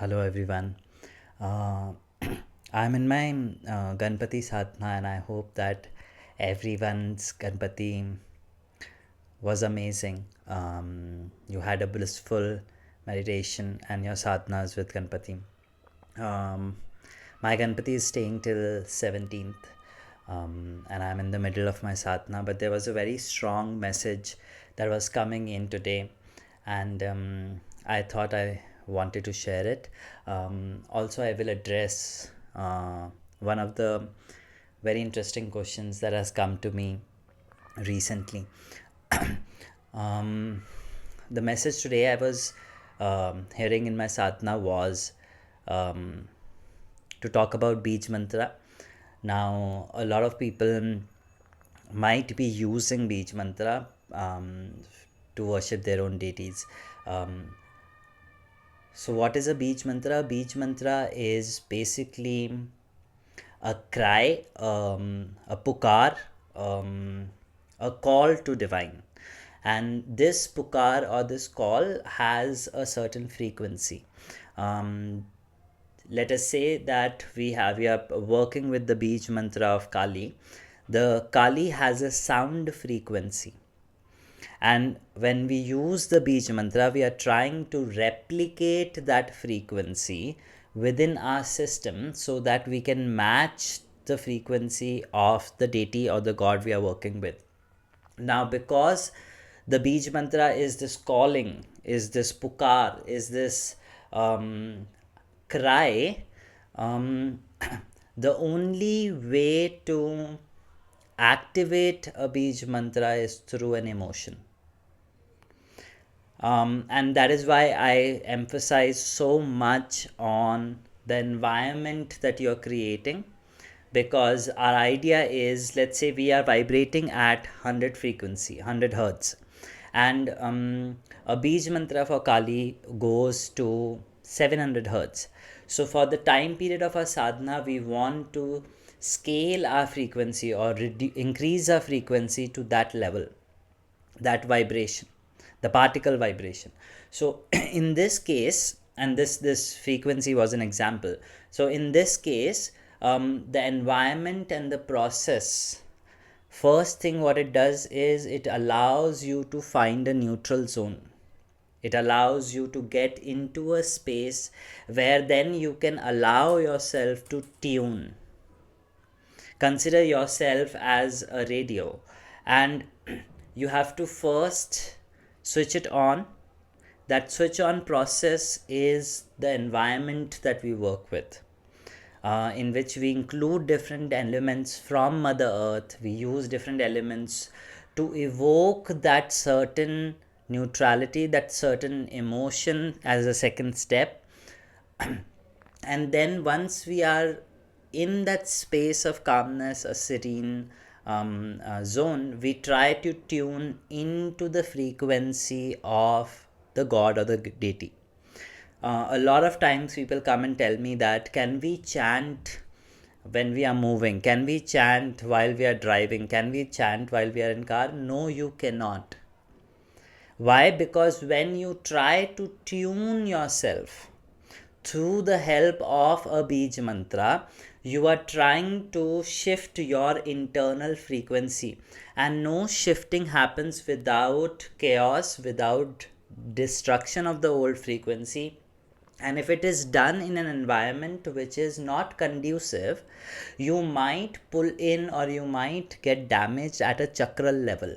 Hello everyone. Uh, I'm in my Ganpati sadhana and I hope that everyone's Ganpati was amazing. You had a blissful meditation and your sadhanas with Ganpati. Um, my Ganpati is staying till 17th, and I'm in the middle of my sadhana, but there was a very strong message that was coming in today, and I thought I wanted to share it. Also, I will address one of the very interesting questions that has come to me recently. um, the message today I was hearing in my sadhana was um, to talk about Beej Mantra. Now, a lot of people might be using Beej Mantra to worship their own deities. Um, so, what is a Beej Mantra? Beej Mantra is basically a cry, a pukar, a call to divine. And this pukar or this call has a certain frequency. Um, Let us say that we are working with the beach mantra of Kali. The Kali has a sound frequency, and when we use the beach mantra, we are trying to replicate that frequency within our system so that we can match the frequency of the deity or the god we are working with. Now, because the beach mantra is this calling, is this pukar, is this cry, um, the only way to activate a beach mantra is through an emotion. And that is why I emphasize so much on the environment that you're creating, because our idea is, let's say we are vibrating at 100 frequency, 100 hertz, and a beej mantra for Kali goes to 700 hertz. So for the time period of our sadhana, we want to scale our frequency or increase our frequency to that level, that vibration, the particle vibration. So in this case, and this frequency was an example, so in this case, the environment and the process, first thing what it does is it allows you to find a neutral zone. It allows you to get into a space where then you can allow yourself to tune. Consider yourself as a radio, and you have to first switch it on. That switch on process is the environment that we work with, in which we include different elements from Mother Earth. We use different elements to evoke that certain neutrality, that certain emotion as a second step. And then once we are in that space of calmness, a serene zone, we try to tune into the frequency of the god or the deity. A lot of times people come and tell me that, can we chant when we are moving? Can we chant while we are driving? Can we chant while we are in car? No, you cannot. Why? Because when you try to tune yourself through the help of a Bij mantra, you are trying to shift your internal frequency. And no shifting happens without chaos, without destruction of the old frequency. And if it is done in an environment which is not conducive, you might pull in or you might get damaged at a chakral level.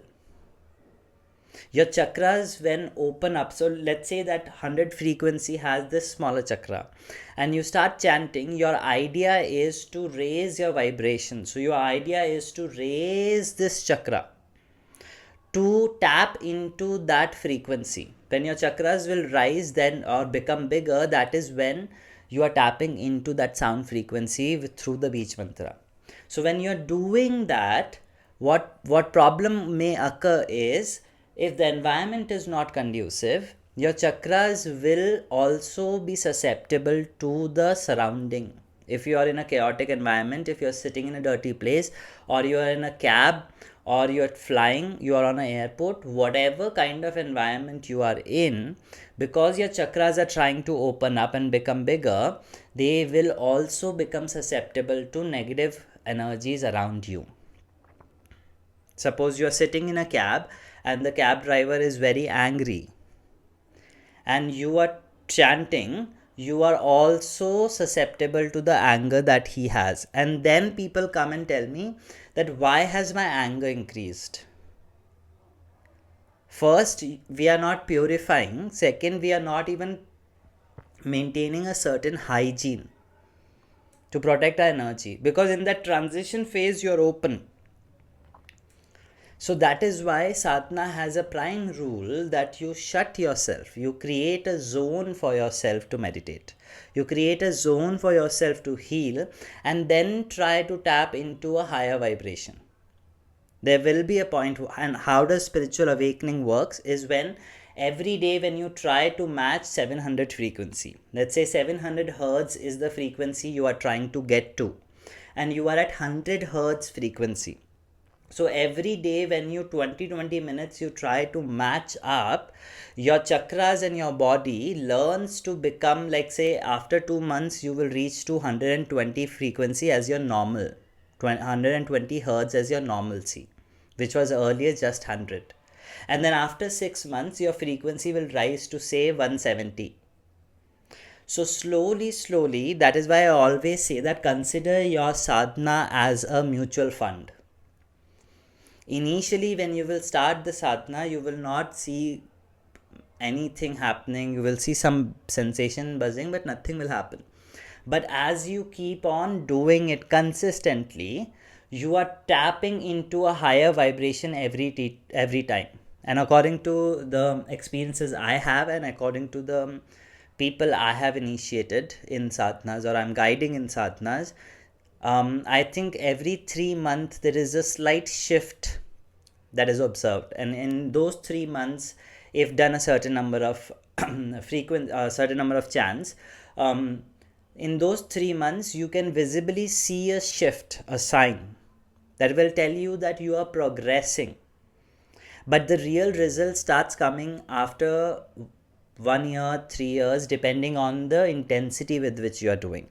Your chakras when open up, so let's say that 100 frequency has this smaller chakra, and you start chanting, your idea is to raise your vibration. So your idea is to raise this chakra, to tap into that frequency. When your chakras will rise then or become bigger, that is when you are tapping into that sound frequency through the beach mantra. So when you're doing that, what problem may occur is, if the environment is not conducive, your chakras will also be susceptible to the surrounding. If you are in a chaotic environment, if you're sitting in a dirty place, or you are in a cab, or you're flying, you are on an airport, whatever kind of environment you are in, because your chakras are trying to open up and become bigger, they will also become susceptible to negative energies around you. Suppose you are sitting in a cab and the cab driver is very angry and you are chanting, you are also susceptible to the anger that he has. And then people come and tell me that why has my anger increased? First, we are not purifying. Second, we are not even maintaining a certain hygiene to protect our energy, because in that transition phase you're open. So that is why sadhana has a prime rule that you shut yourself. You create a zone for yourself to meditate. You create a zone for yourself to heal, and then try to tap into a higher vibration. There will be a point, and how does spiritual awakening works is when every day when you try to match 700 frequency, let's say 700 hertz is the frequency you are trying to get to, and you are at 100 hertz frequency. So every day when you 20 minutes you try to match up, your chakras and your body learns to become, like say after 2 months you will reach to 120 frequency as your normal, 120 hertz as your normalcy, which was earlier just 100. And then after 6 months your frequency will rise to say 170. So slowly, that is why I always say that consider your sadhana as a mutual fund. Initially, when you will start the sadhana, you will not see anything happening. You will see some sensation buzzing, but nothing will happen. But as you keep on doing it consistently, you are tapping into a higher vibration every time. And according to the experiences I have, and according to the people I have initiated in sadhanas, or I'm guiding in sadhanas, I think every 3 months there is a slight shift that is observed, and in those 3 months, if done a certain number of certain number of chants, in those 3 months you can visibly see a shift, a sign that will tell you that you are progressing. But the real result starts coming after 1 year, 3 years, depending on the intensity with which you are doing.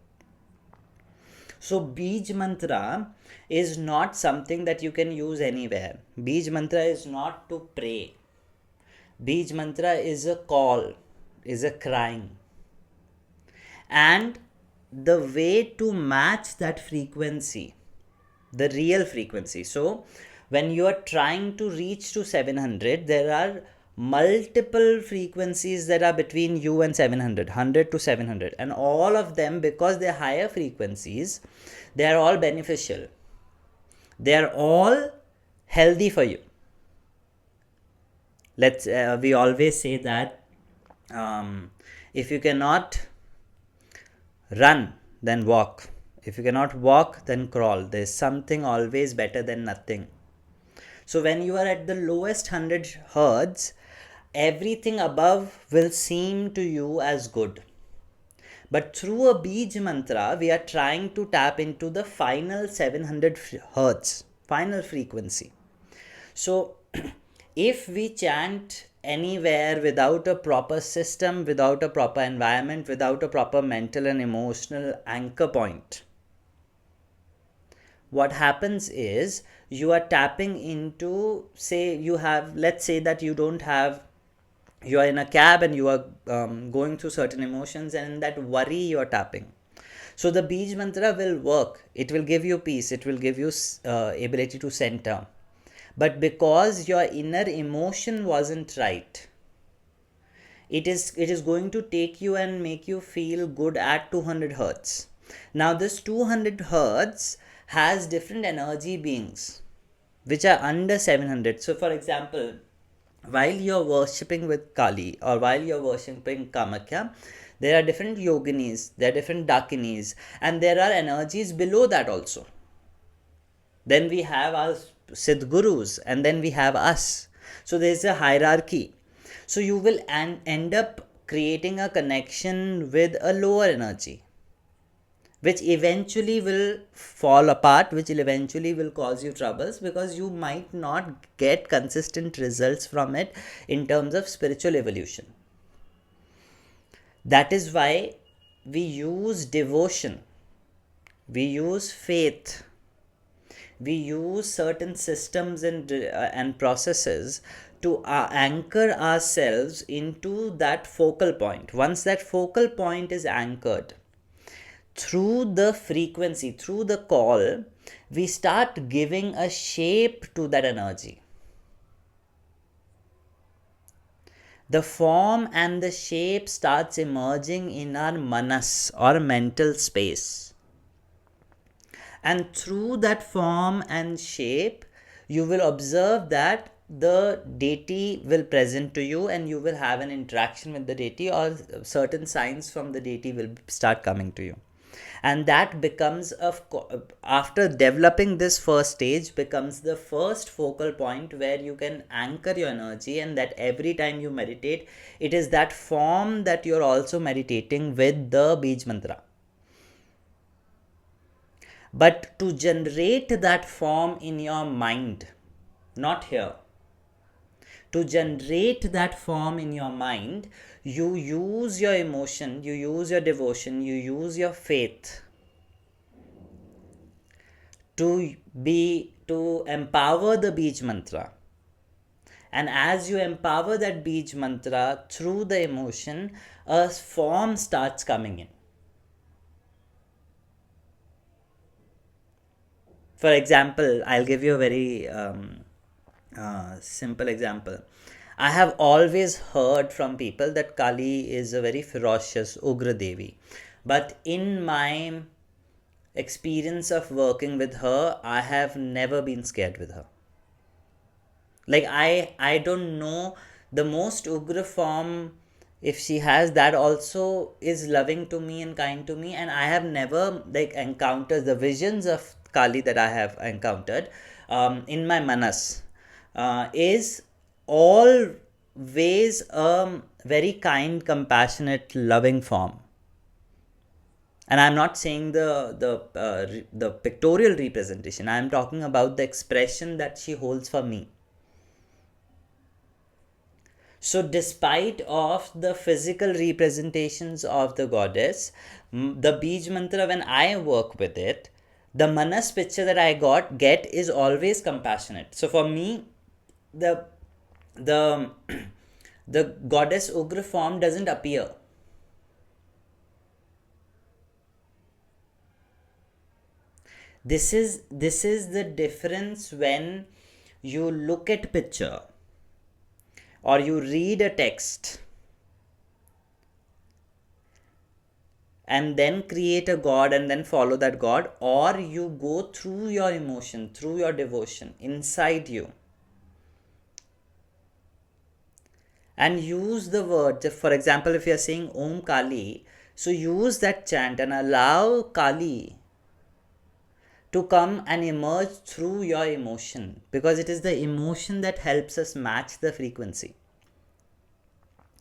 So Bij Mantra is not something that you can use anywhere. Bij Mantra is not to pray. Bij Mantra is a call, is a crying. And the way to match that frequency, the real frequency. So when you are trying to reach to 700, there are multiple frequencies that are between you and 700, 100 to 700, and all of them, because they're higher frequencies, they are all beneficial, they are all healthy for you. We always say that if you cannot run, then walk. If you cannot walk, then crawl. There's something always better than nothing. So when you are at the lowest 100 hertz, everything above will seem to you as good. But through a Bij Mantra, we are trying to tap into the final 700 hertz, final frequency. So if we chant anywhere without a proper system, without a proper environment, without a proper mental and emotional anchor point, what happens is you are tapping into, say you have, let's say that you don't have, you are in a cab and you are going through certain emotions, and in that worry you are tapping. So the Bij Mantra will work. It will give you peace. It will give you ability to center. But because your inner emotion wasn't right, it is going to take you and make you feel good at 200 hertz. Now this 200 hertz has different energy beings which are under 700. So for example, while you're worshipping with Kali or while you're worshipping Kamakya, there are different yoginis, there are different dakinis, and there are energies below that also. Then we have our Sidgurus, and then we have us. So there's a hierarchy. So you will end up creating a connection with a lower energy. which eventually will fall apart, which will eventually will cause you troubles, because you might not get consistent results from it in terms of spiritual evolution. That is why we use devotion, we use faith, we use certain systems and processes to anchor ourselves into that focal point. Once that focal point is anchored, through the frequency, through the call, we start giving a shape to that energy. The form and the shape starts emerging in our manas or mental space. And through that form and shape, you will observe that the deity will present to you, and you will have an interaction with the deity, or certain signs from the deity will start coming to you. And that becomes after developing this first stage, becomes the first focal point where you can anchor your energy, and that every time you meditate, it is that form that you're also meditating with the beej mantra. But to generate that form in your mind, not here, to generate that form in your mind, you use your emotion, you use your devotion, you use your faith to empower the beej mantra. And as you empower that beej mantra through the emotion, a form starts coming in. For example, I'll give you a very simple example. I have always heard from people that Kali is a very ferocious Ugra Devi. But in my experience of working with her, I have never been scared with her. Like I don't know, the most Ugra form, if she has, that also is loving to me and kind to me, and I have never like encountered the visions of Kali that I have encountered in my manas is always a very kind, compassionate, loving form. And I'm not saying the pictorial representation, I'm talking about the expression that she holds for me. So despite of the physical representations of the goddess, the beej mantra, when I work with it, the manas picture that I get is always compassionate. So for me, the the the goddess Ugra form doesn't appear. This is the difference when you look at picture, or you read a text and then create a god and then follow that god, or you go through your emotion, through your devotion inside you, and use the word. For example, if you are saying Om Kali, so use that chant and allow Kali to come and emerge through your emotion, because it is the emotion that helps us match the frequency.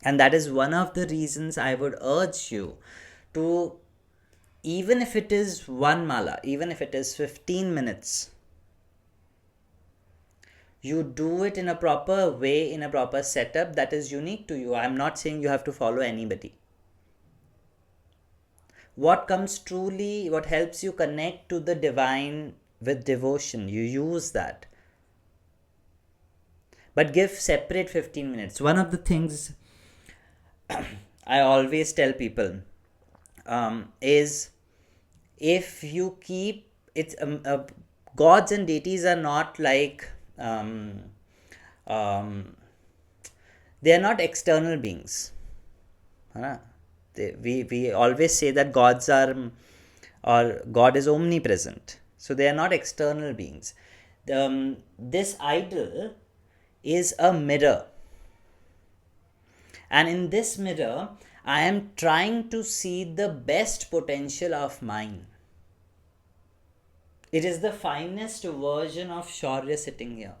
And that is one of the reasons I would urge you to, even if it is one mala, even if it is 15 minutes, you do it in a proper way, in a proper setup that is unique to you. I'm not saying you have to follow anybody. What helps you connect to the divine with devotion, you use that. But give separate 15 minutes. One of the things I always tell people is, if you keep it's gods and deities are not like they are not external beings. We always say that gods are, or God is omnipresent, so they are not external beings. This idol is a mirror, and in this mirror I am trying to see the best potential of mine. It is the finest version of Shaurya sitting here.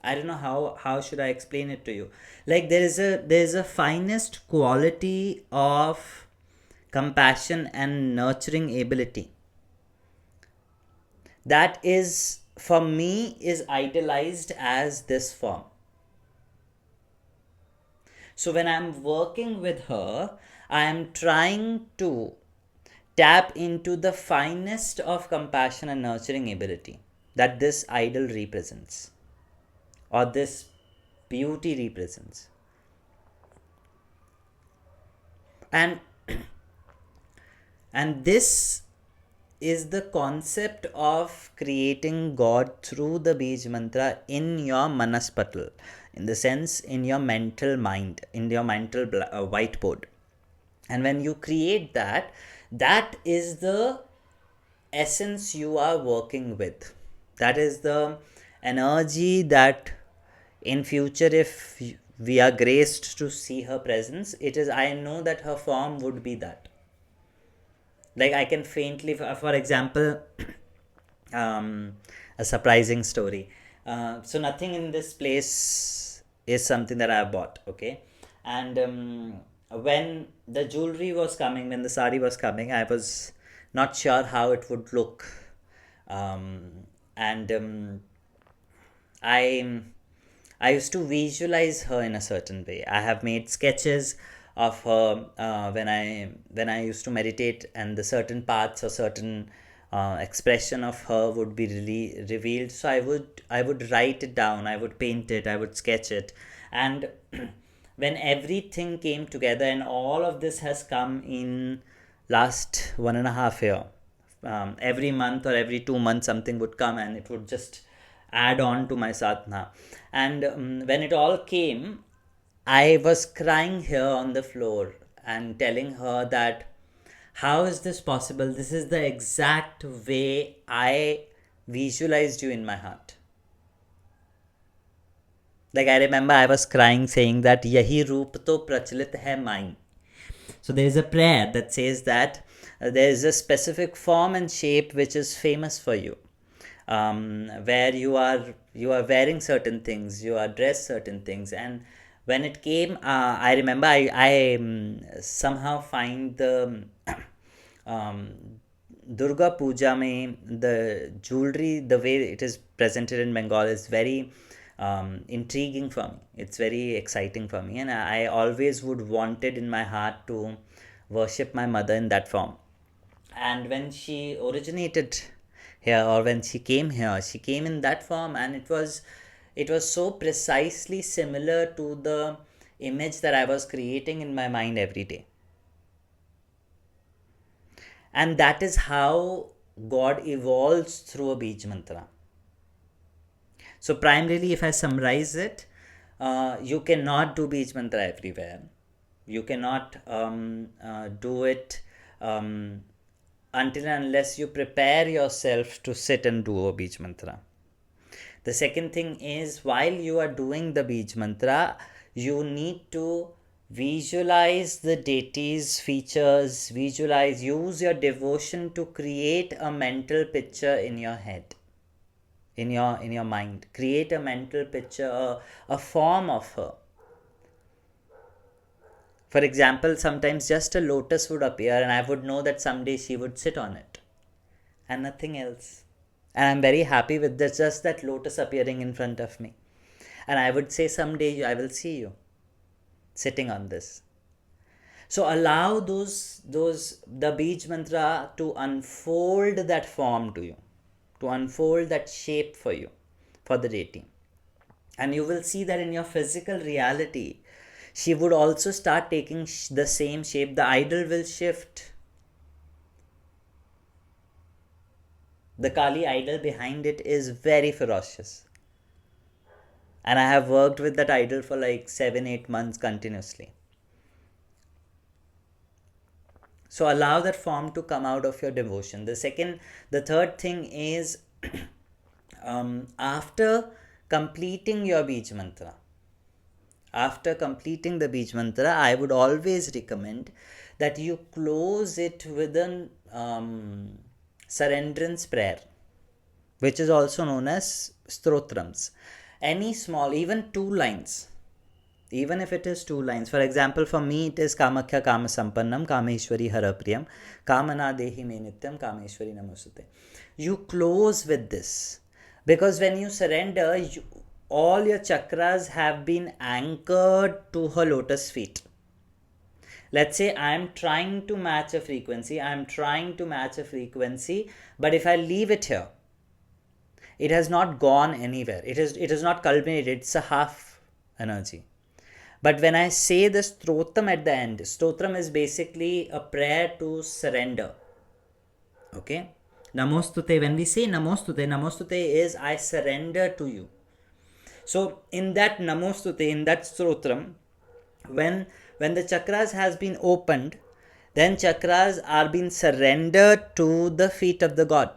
I don't know how should I explain it to you. Like there is a finest quality of compassion and nurturing ability, that is for me is idealized as this form. So when I'm working with her, I am trying to tap into the finest of compassion and nurturing ability that this idol represents, or this beauty represents. And this is the concept of creating God through the Bij mantra in your manaspatal, in the sense in your mental mind, in your mental whiteboard. And when you create that, that is the essence you are working with. That is the energy that in future, if we are graced to see her presence, it is, I know that her form would be that. Like I can faintly, for example, um, a surprising story. So nothing in this place is something that I bought, okay? And when the jewelry was coming, when the sari was coming, I was not sure how it would look. And I I used to visualize her in a certain way. I have made sketches of her when I used to meditate, and the certain parts or certain expression of her would be really revealed. So I would write it down. I would paint it. I would sketch it, and when everything came together, and all of this has come in last 1.5 year. Every month or every 2 months something would come, and it would just add on to my sadhana. And when it all came, I was crying here on the floor and telling her that how is this possible? This is the exact way I visualized you in my heart. Like I remember I was crying saying that yahi roop to prachalit hai mine. So there is a prayer that says that there is a specific form and shape which is famous for you, where you are wearing certain things, you are dressed certain things. And when it came, I remember I somehow find the um, Durga Puja mein the jewelry, the way it is presented in Bengal is very intriguing for me. It's very exciting for me, and I always would wanted in my heart to worship my mother in that form. And when she originated here, or when she came in that form, and it was so precisely similar to the image that I was creating in my mind every day. And that is how God evolves through a Bij mantra. So primarily, if I summarize it, you cannot do Bij mantra everywhere. You cannot do it until and unless you prepare yourself to sit and do a Bij mantra. The second thing is, while you are doing the Bij mantra, you need to visualize the deity's features, use your devotion to create a mental picture in your head, in your mind. Create a mental picture, a form of her. For example, sometimes just a lotus would appear, and I would know that someday she would sit on it, and nothing else. And I'm very happy with this, just that lotus appearing in front of me. And I would say, someday I will see you sitting on this. So allow the Bij mantra to unfold that form to you, to unfold that shape for you, for the deity. And you will see that in your physical reality, she would also start taking the same shape. The idol will shift. The Kali idol behind it is very ferocious. And I have worked with that idol for like 7-8 months continuously. So allow that form to come out of your devotion. The third thing is, after completing your Bij mantra, after completing the Bij mantra, I would always recommend that you close it with an surrenderance prayer, which is also known as stotrams. Any small, even 2 lines, even if it is two lines. For example, for me it is Kamakhya Kama Sampannam Kameshwari Harapriyam Kamana Dehi Me Nityam Kameshwari Namosute. You close with this, because when you surrender, all your chakras have been anchored to her lotus feet. Let's say I'm trying to match a frequency, but if I leave it here, it has not gone anywhere. It is not culminated. It's a half energy. But when I say the stotram at the end, stotram is basically a prayer to surrender. Okay? Namostute, when we say namostute, namostute is I surrender to you. So in that namostute, in that stotram, when the chakras has been opened, then chakras are being surrendered to the feet of the god.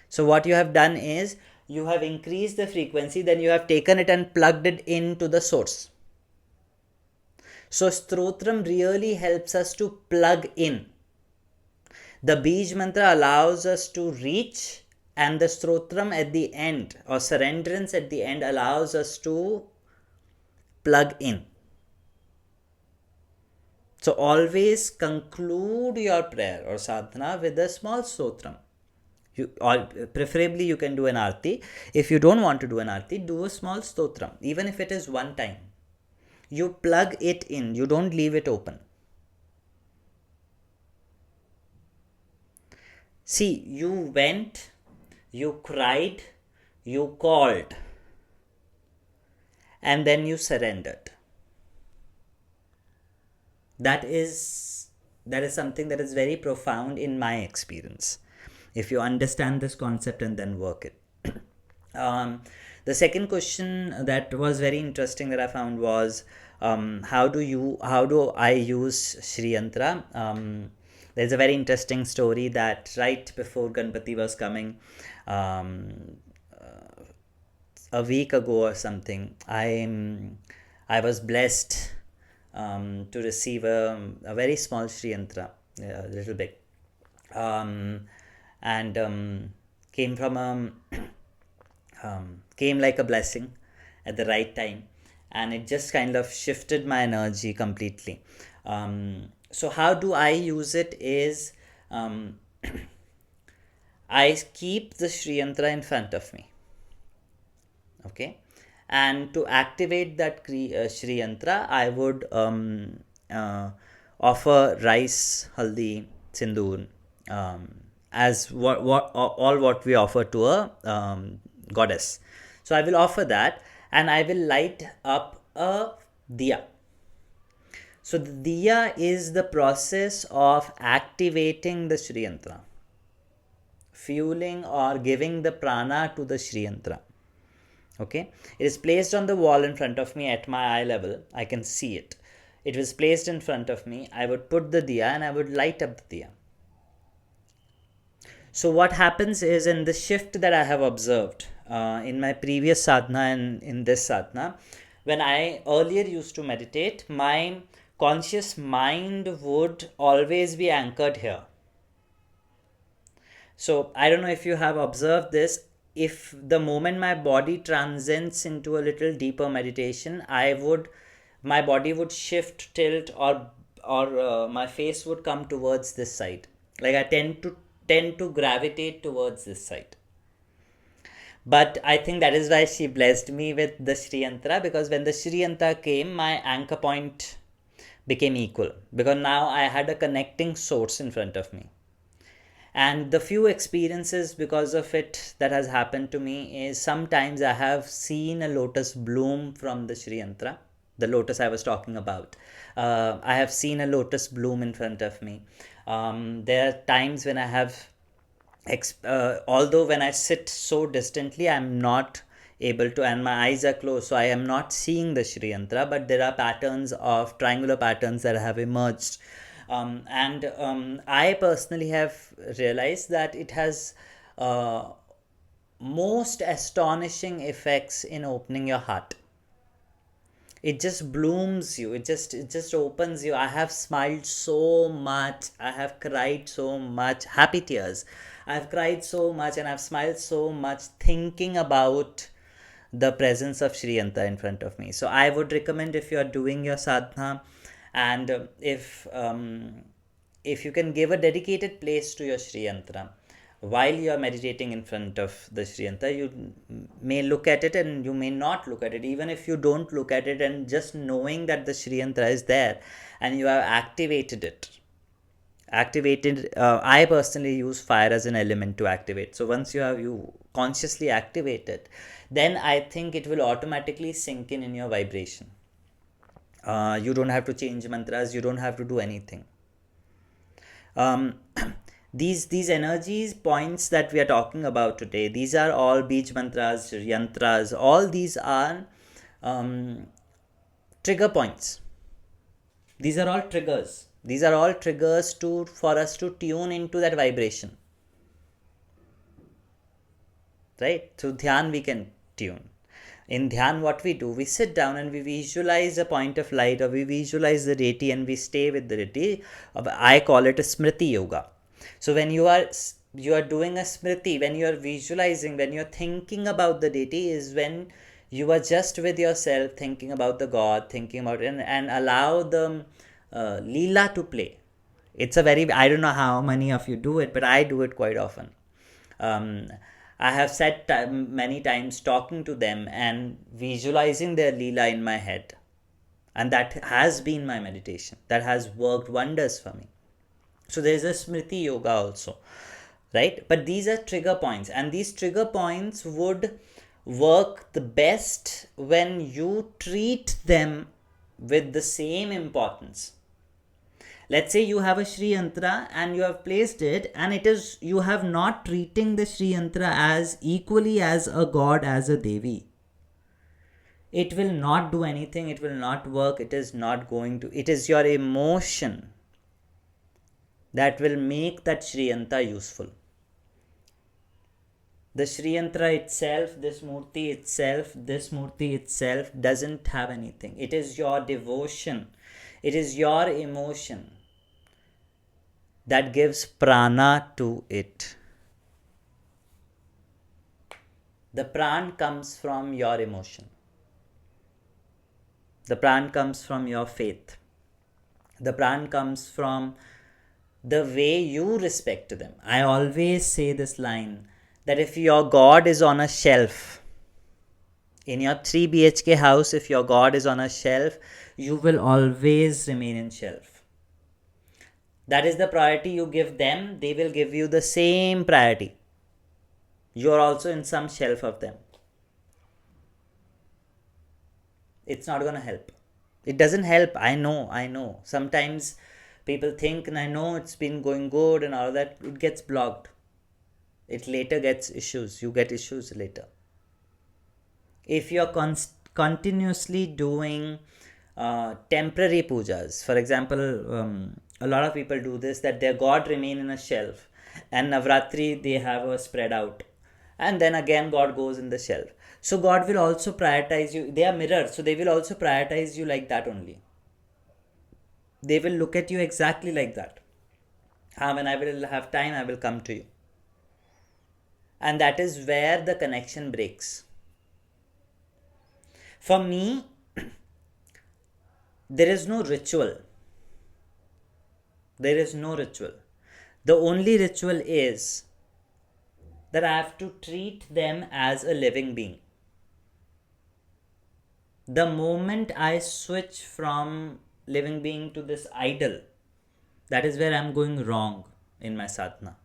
So what you have done is you have increased the frequency, then you have taken it and plugged it into the source. So stotram really helps us to plug in. The Bij mantra allows us to reach, and the stotram at the end, or surrenderance at the end, allows us to plug in. So always conclude your prayer or sadhana with a small stotram. Preferably you can do an arti. If you don't want to do an arti, do a small stotram, even if it is one time. You plug it in, you don't leave it open. See, you went, you cried, you called, and then you surrendered. That is something that is very profound in my experience, if you understand this concept and then work it. The second question that was very interesting that I found was, how do I use Shri Yantra? There's a very interesting story that right before Ganpati was coming, a week ago or something, I was blessed to receive a very small Shri Yantra, a little bit, and came from came like a blessing at the right time, and it just kind of shifted my energy completely. So how do I use it is, I keep the Shri Yantra in front of me. Okay, and to activate that Shri Yantra, I would offer rice, haldi, sindoor, as what we offer to a goddess. So I will offer that, and I will light up a diya. So the diya is the process of activating the Shri Yantra, fueling or giving the prana to the Shri Yantra. Okay, it is placed on the wall in front of me at my eye level. I can see it. It was placed in front of me. I would put the diya and I would light up the diya. So what happens is, in the shift that I have observed in my previous sadhana and in this sadhana, when I earlier used to meditate, my conscious mind would always be anchored here. So I don't know if you have observed this. If the moment my body transcends into a little deeper meditation, my body would shift, tilt, or my face would come towards this side. Like I tend to gravitate towards this side. But I think that is why she blessed me with the Shri Yantra, because when the Shri Yantra came, my anchor point became equal, because now I had a connecting source in front of me. And the few experiences because of it that has happened to me is, sometimes I have seen a lotus bloom from the Shri Yantra, the lotus I was talking about. I have seen a lotus bloom in front of me. There are times when I have, although when I sit so distantly, I'm not able to, and my eyes are closed, so I am not seeing the Shri Yantra, but there are patterns of triangular patterns that have emerged. I personally have realized that it has most astonishing effects in opening your heart. It just blooms you. It just opens you. I have smiled so much. I have cried so much. Happy tears. I've cried so much and I've smiled so much thinking about the presence of Shri Yantra in front of me. So I would recommend, if you are doing your sadhana, and if you can give a dedicated place to your Shri Yantra while you are meditating in front of the Shri Yantra, you may look at it and you may not look at it. Even if you don't look at it, and just knowing that the Shri Yantra is there and you have activated it, I personally use fire as an element to activate. So once you consciously activate it, then I think it will automatically sink in your vibration. You don't have to change mantras, you don't have to do anything. These energies points that we are talking about today, these are all beach mantras, yantras, all these are trigger points. These are all triggers. These are all triggers for us to tune into that vibration. Right? Through dhyan we can tune. In dhyan, what we do, we sit down and we visualize a point of light, or we visualize the deity and we stay with the deity. I call it a smriti yoga. So when you are doing a smriti, when you are visualizing, when you are thinking about the deity, is when you are just with yourself, thinking about the God, thinking about it, and allow the Leela to play. It's a very, I don't know how many of you do it, but I do it quite often. I have sat many times talking to them and visualizing their Leela in my head. And that has been my meditation. That has worked wonders for me. So there is a Smriti Yoga also, right? But these are trigger points, and these trigger points would work the best when you treat them with the same importance. Let's say you have a Shri Yantra and you have placed it, and it is, you have not treating the Shri Yantra as equally as a god, as a Devi. It will not do anything, it will not work, it is not going to, it is your emotion that will make that Shri Yantra useful. The Shri Yantra itself, this Murti itself doesn't have anything. It is your devotion, it is your emotion that gives prana to it. The pran comes from your emotion. The pran comes from your faith. The pran comes from the way you respect them. I always say this line, that if your God is on a shelf, in your 3 BHK house, if your God is on a shelf, you will always remain in shelf. That is the priority you give them, they will give you the same priority. You are also in some shelf of them. It's not going to help. It doesn't help. I know. Sometimes people think, and I know it's been going good and all that, it gets blocked. It later gets issues. You get issues later. If you're continuously doing temporary pujas, for example, a lot of people do this, that their God remain in a shelf, and Navratri they have a spread out, and then again God goes in the shelf. So God will also prioritize you. They are mirrors, so they will also prioritize you like that only. They will look at you exactly like that. When I will have time, I will come to you. And that is where the connection breaks. For me, there is no ritual. There is no ritual. The only ritual is that I have to treat them as a living being. The moment I switch from living being to this idol, that is where I'm going wrong in my sadhana.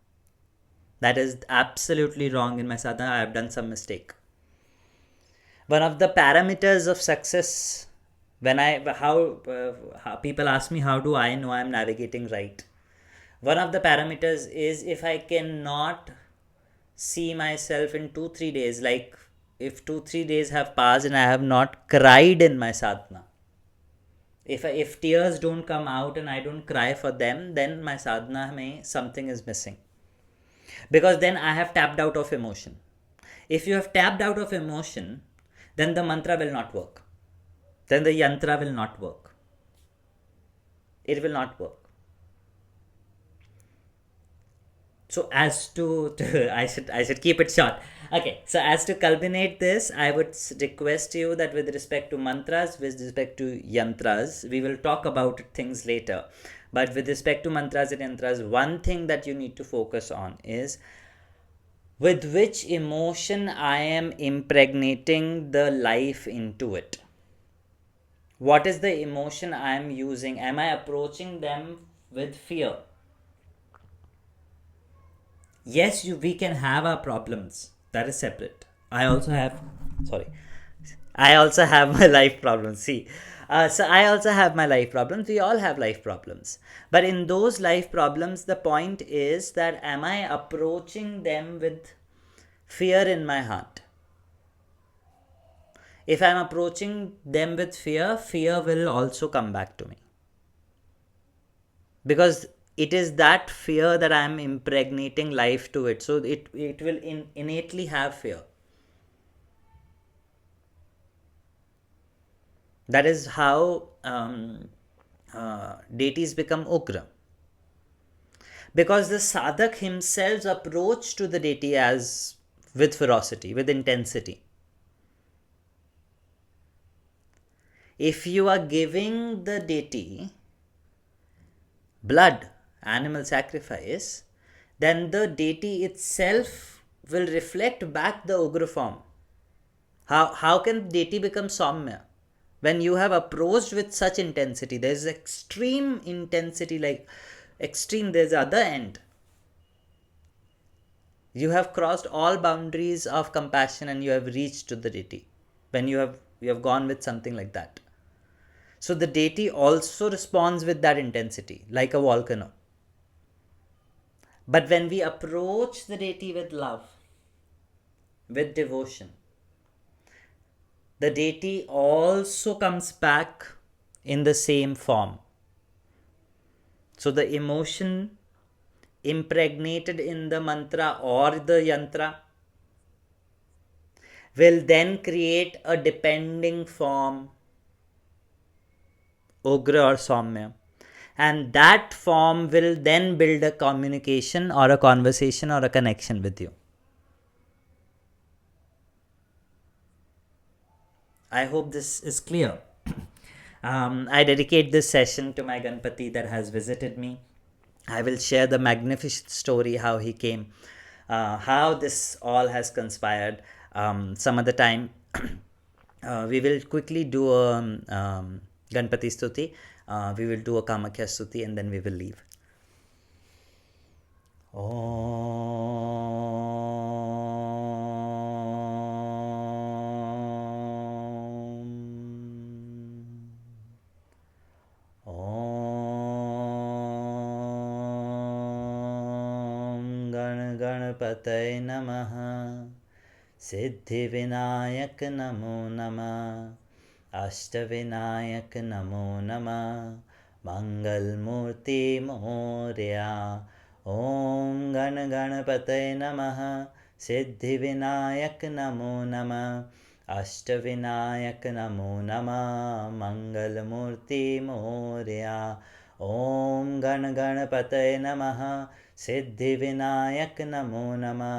That is absolutely wrong in my sadhana. I have done some mistake. One of the parameters of success, how people ask me, how do I know I'm navigating right? One of the parameters is, if I cannot see myself in 2-3 days, like if 2-3 days have passed and I have not cried in my sadhana, if tears don't come out and I don't cry for them, then my sadhana something is missing, because then I have tapped out of emotion. If you have tapped out of emotion, then the mantra will not work, then the yantra will not work. It will not work. So as to I should keep it short. Okay, so as to culminate this, I would request you that with respect to mantras, with respect to yantras, we will talk about things later. But with respect to mantras and yantras, one thing that you need to focus on is with which emotion I am impregnating the life into it. What is the emotion I am using? Am I approaching them with fear? Yes, we can have our problems. That is separate. I also have, sorry, I also have my life problems. See, so I also have my life problems. We all have life problems. But in those life problems, the point is that am I approaching them with fear in my heart? If I'm approaching them with fear, fear will also come back to me. Because it is that fear that I'm impregnating life to it. So it will innately have fear. That is how deities become ugra. Because the sadhak himself's approach to the deity as with ferocity, with intensity. If you are giving the deity blood, animal sacrifice, then the deity itself will reflect back the ugra form. How can deity become Saumya? When you have approached with such intensity, there is extreme intensity, like extreme, there's other end. You have crossed all boundaries of compassion and you have reached to the deity. When you have gone with something like that. So the deity also responds with that intensity, like a volcano. But when we approach the deity with love, with devotion, the deity also comes back in the same form. So the emotion impregnated in the mantra or the yantra will then create a depending form, ugra or saumya. And that form will then build a communication or a conversation or a connection with you. I hope this is clear. I dedicate this session to my Ganpati that has visited me. I will share the magnificent story how he came, how this all has conspired. Some other time, we will quickly do a Ganpati stuti. We will do a Kamakhya stuti and then we will leave. गणपतये नमः सिद्धिविनायक नमो नमः अष्टविनायक नमो नमः मंगलमूर्ति मोरया ॐ गणपतये नमः सिद्धिविनायक नमो नमः अष्टविनायक नमो नमः मंगलमूर्ति मोरया ॐ गणपतये नमः सिद्धिविनायक नमो नमः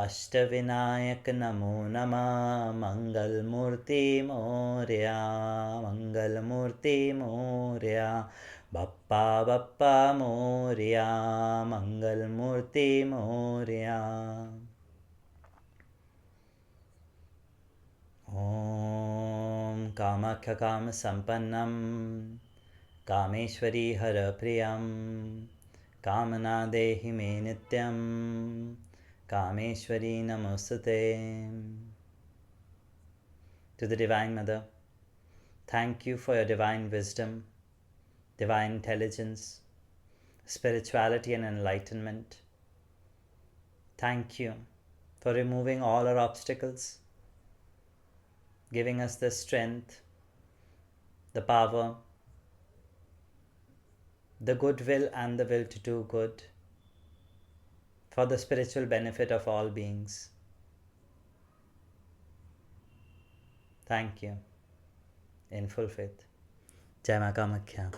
अष्टविनायक नमो नमः मंगलमूर्ति मोरया मंगलमूर्ति मोरया बप्पा बप्पा मोरया मंगलमूर्ति मोरया ॐ कामाख्य काम संपन्नम कामेश्वरी हर प्रियम कामना देहि मे नित्यम कामेश्वरी नमोस्तुते. To the Divine Mother, thank you for your divine wisdom, divine intelligence, spirituality and enlightenment. Thank you for removing all our obstacles, giving us the strength, the power, the goodwill and the will to do good for the spiritual benefit of all beings. Thank you in full faith. Jai Ma Kamakhya.